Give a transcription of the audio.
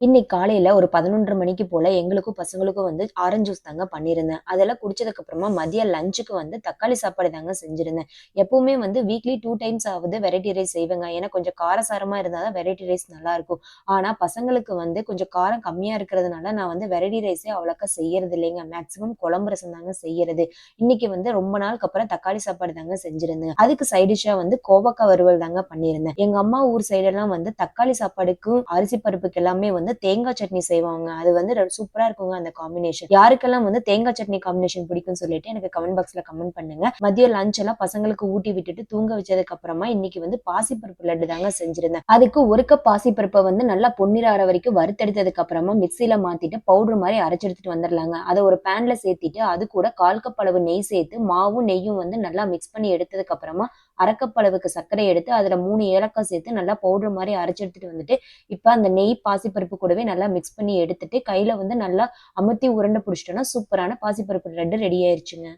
இன்னைக்கு காலையில ஒரு 11:30 மணிக்கு போல எங்களுக்கும் பசங்களுக்கும் வந்து ஆரஞ்சு ஜூஸ் தாங்க பண்ணியிருந்தேன். அதெல்லாம் குடிச்சதுக்கு அப்புறமா மதியம் லஞ்சுக்கு வந்து தக்காளி சாப்பாடு தாங்க செஞ்சிருந்தேன். எப்பவுமே வந்து வீக்லி 2 டைம்ஸ் ஆவது வெரைட்டி ரைஸ் செய்வேங்க. ஏன்னா கொஞ்சம் காரசாரமா இருந்தா தான் வெரைட்டி ரைஸ் நல்லாருக்கும். ஆனா பசங்களுக்கு வந்து கொஞ்சம் காரம் கம்மியா இருக்கிறதுனால நான் வந்து வெரைட்டி ரைஸே அவ்வளோக்கா செய்யறது இல்லைங்க. மேக்ஸிமம் குழம்பு ரசம் தாங்க செய்யறது. இன்னைக்கு வந்து ரொம்ப நாளுக்கு அப்புறம் தக்காளி சாப்பாடு தாங்க செஞ்சிருந்தேன். அதுக்கு சைட் டிஷ்ஷா வந்து கோவக்காய் வறுவல் தாங்க பண்ணியிருந்தேன். எங்க அம்மா ஊர் சைடெல்லாம் வந்து தக்காளி சாப்பாடுக்கும் அரிசி பருப்புக்கு எல்லாமே வந்து தேங்காய் சட்னி செய்வாங்க. அது வந்து சூப்பரா இருக்குங்க அந்த காம்பினேஷன். யாருக்கெல்லாம் வந்து தேங்காய் சட்னி காம்பினேஷன் பிடிக்கும்னு சொல்லிட்டு எனக்கு கமெண்ட் பாக்ஸ்ல கமெண்ட் பண்ணுங்க. மதியம் லஞ்ச் எல்லாம் பசங்களுக்கு ஊட்டி விட்டுட்டு தூங்க வச்சதுக்கு அப்புறமா இன்னைக்கு வந்து பாசிப்பருப்பு லட்டு தாங்க செஞ்சிருந்தேன். அதுக்கு 1 கப் பாசிப்பருப்பை வந்து நல்லா பொன்னிற ஆற வரைக்கும் வறுத்தெடுத்ததுக்கு அப்புறமா மிக்ஸில மாத்திட்டு பவுடர் மாதிரி அரைச்சு எடுத்துட்டு வந்துடலாங்க. அதை ஒரு பேன்ல சேர்த்திட்டு அது கூட 1/4 கப் அளவு நெய் சேர்த்து மாவும் நெய்யும் வந்து நல்லா மிக்ஸ் பண்ணி எடுத்ததுக்கு அப்புறமா 1/2 கப் அளவுக்கு சர்க்கரை எடுத்து அதுல 3 ஏலக்காய் சேர்த்து நல்லா பவுடர் மாதிரி அரைச்சு எடுத்துட்டு வந்துட்டு இப்ப அந்த நெய் பாசிப்பருப்பு கூடவே நல்லா மிக்ஸ் பண்ணி எடுத்துட்டு கையில வந்து நல்லா அமுத்தி உருண்டை பிடிச்சிட்டோம்னா சூப்பரான பாசிப்பருப்பு லட்டு ரெடி ஆயிருச்சுங்க.